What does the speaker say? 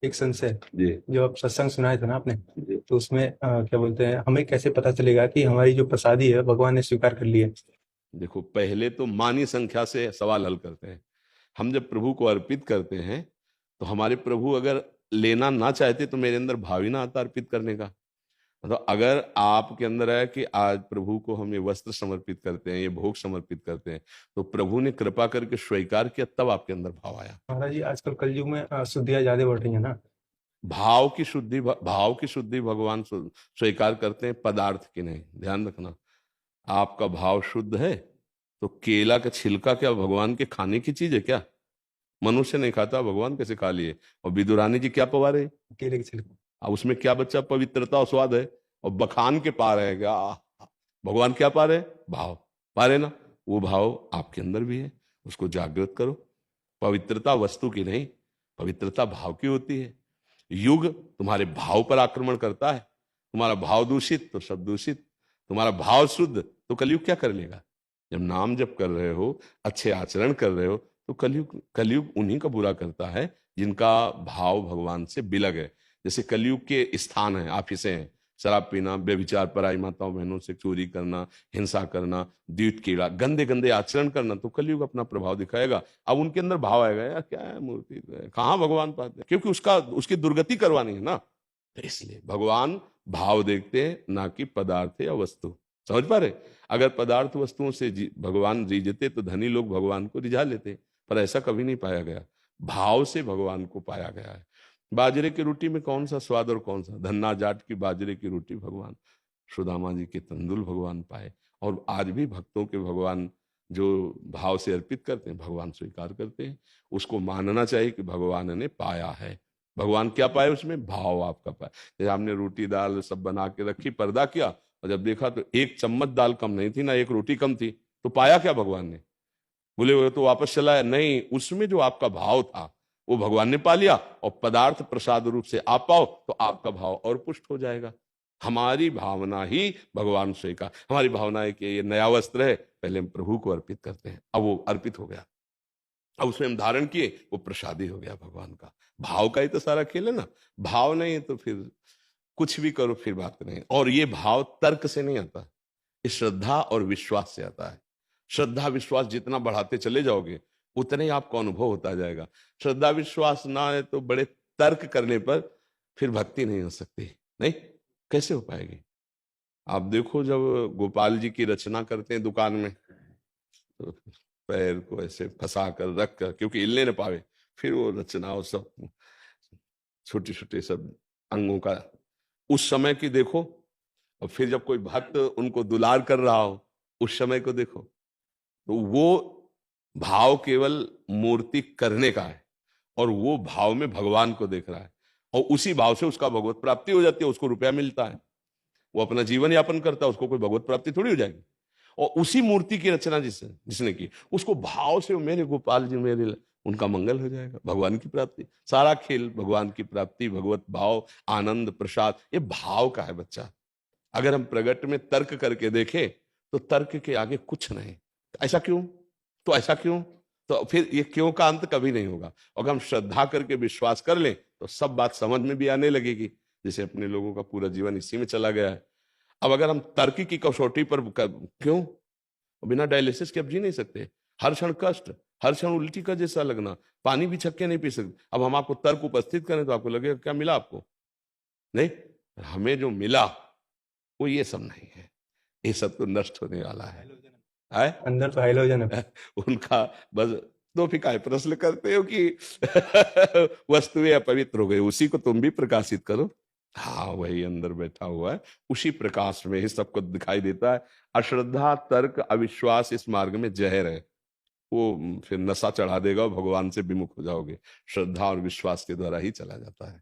एक संशय, जी। जो आप सत्संग सुनाए थे ना आपने, जी। तो उसमें क्या बोलते हैं, हमें कैसे पता चलेगा कि हमारी जो प्रसादी है भगवान ने स्वीकार कर लिया है? देखो, पहले तो मानी संख्या से सवाल हल करते हैं। हम जब प्रभु को अर्पित करते हैं तो हमारे प्रभु अगर लेना ना चाहते तो मेरे अंदर भाव ही ना आता अर्पित करने का। मतलब अगर आपके अंदर है कि आज प्रभु को हम ये वस्त्र समर्पित करते हैं, ये भोग समर्पित करते हैं, तो प्रभु ने कृपा करके स्वीकार किया, तब आपके अंदर भाव आया। महाराज जी, आजकल कलयुग में शुद्धियाँ ज्यादा बढ़ रही है ना। भाव की शुद्धि भगवान स्वीकार करते हैं, पदार्थ की नहीं। ध्यान रखना, आपका भाव शुद्ध है तो केला का छिलका क्या भगवान के खाने की चीज है क्या? मनुष्य नहीं खाता, भगवान कैसे खा लिए? और विदुरानी जी क्या पवा रहे? केले के छिलके। अब उसमें क्या बच्चा पवित्रता और स्वाद है? और बखान के पा रहे हैं क्या? भगवान क्या पा रहे? भाव पा रहे ना। वो भाव आपके अंदर भी है, उसको जागृत करो। पवित्रता वस्तु की नहीं, पवित्रता भाव की होती है। युग तुम्हारे भाव पर आक्रमण करता है। तुम्हारा भाव दूषित तो सब दूषित, तुम्हारा भाव शुद्ध तो कलयुग क्या कर लेगा? जब नाम जप कर रहे हो, अच्छे आचरण कर रहे हो, तो कलयुग कलयुग उन्हीं का बुरा करता है जिनका भाव भगवान से बिलग है। जैसे कलयुग के स्थान है, ऑफिसें हैं, शराब पीना, व्यभिचार, पराई माताओं बहनों से चोरी करना, हिंसा करना, द्यूत कीड़ा, गंदे गंदे आचरण करना, तो कलयुग अपना प्रभाव दिखाएगा। अब उनके अंदर भाव आएगा, यार क्या है मूर्ति, कहाँ भगवान पाते हैं? क्योंकि उसकी दुर्गति करवानी है ना। तो इसलिए भगवान भाव देखते हैं, ना कि पदार्थ या वस्तु। समझ पा रहे? अगर पदार्थ वस्तुओं से भगवान रिझते तो धनी लोग भगवान को रिझा लेते, पर ऐसा कभी नहीं पाया गया। भाव से भगवान को पाया गया है। बाजरे की रोटी में कौन सा स्वाद और कौन सा? धन्ना जाट की बाजरे की रोटी भगवान, सुदामा जी के तंदुल भगवान पाए। और आज भी भक्तों के भगवान जो भाव से अर्पित करते हैं, भगवान स्वीकार करते हैं। उसको मानना चाहिए कि भगवान ने पाया है। भगवान क्या पाए उसमें? भाव आपका पाया। जैसे हमने रोटी दाल सब बना के रखी, पर्दा किया, और जब देखा तो एक चम्मच दाल कम नहीं थी ना एक रोटी कम थी, तो पाया क्या भगवान ने? बोले वो तो वापस चला है? नहीं, उसमें जो आपका भाव था वो भगवान ने पा लिया। और पदार्थ प्रसाद रूप से आप पाओ तो आपका भाव और पुष्ट हो जाएगा। हमारी भावना ही भगवान से का। हमारी भावना है कि ये नया वस्त्र है, पहले हम प्रभु को अर्पित करते हैं, अब वो अर्पित हो गया, अब उसमें हम धारण किए, वो प्रसादी हो गया भगवान का। भाव का ही तो सारा खेल है ना। भाव नहीं है तो फिर कुछ भी करो फिर बात नहीं। और ये भाव तर्क से नहीं आता, ये श्रद्धा और विश्वास से आता है। श्रद्धा विश्वास जितना बढ़ाते चले जाओगे उतने ही आपको अनुभव होता जाएगा। श्रद्धा विश्वास ना है तो बड़े तर्क करने पर फिर भक्ति नहीं हो सकती। नहीं, कैसे हो पाएगी? आप देखो, जब गोपाल जी की रचना करते हैं दुकान में, तो पैर को ऐसे फंसा कर रख कर, क्योंकि हिलने न पावे, फिर वो रचना और सब छोटे छोटे सब अंगों का उस समय की देखो। और फिर जब कोई भक्त उनको दुलार कर रहा हो, उस समय को देखो। तो वो भाव केवल मूर्ति करने का है, और वो भाव में भगवान को देख रहा है, और उसी भाव से उसका भगवत प्राप्ति हो जाती है, उसको रुपया मिलता है, वो अपना जीवन यापन करता है, उसको कोई भगवत प्राप्ति थोड़ी हो जाएगी। और उसी मूर्ति की रचना जिसने की, उसको भाव से मेरे गोपाल जी मेरे, उनका मंगल हो जाएगा, भगवान की प्राप्ति। सारा खेल भगवान की प्राप्ति, भगवत भाव, आनंद, प्रसाद, ये भाव का है बच्चा। अगर हम प्रगट में तर्क करके देखें तो तर्क के आगे कुछ नहीं। ऐसा क्यों? तो ऐसा क्यों? तो फिर ये क्यों का अंत कभी नहीं होगा। अगर हम श्रद्धा करके विश्वास कर लें तो सब बात समझ में भी आने लगेगी। जैसे अपने लोगों का पूरा जीवन इसी में चला गया है। अब अगर हम तर्क की कसौटी पर क्यों? बिना डायलिसिस के अब जी नहीं सकते। हर क्षण कष्ट, हर क्षण उल्टी का जैसा लगना, पानी भी छक्के नहीं पी सकते। अब हम आपको तर्क उपस्थित करें तो आपको लगेगा क्या मिला आपको? नहीं, हमें जो मिला वो ये सब नहीं है। ये सब तो नष्ट होने वाला है? अंदर तो हाइलोजन है। उनका बस। तो फिर काय प्रश्न करते हो कि वस्तुएं अपवित्र हो गई, उसी को तुम भी प्रकाशित करो। हाँ, वही अंदर बैठा हुआ है, उसी प्रकाश में ही सबको दिखाई देता है। अश्रद्धा, तर्क, अविश्वास इस मार्ग में जहर है। वो फिर नशा चढ़ा देगा और भगवान से विमुख हो जाओगे। श्रद्धा और विश्वास के द्वारा ही चला जाता है।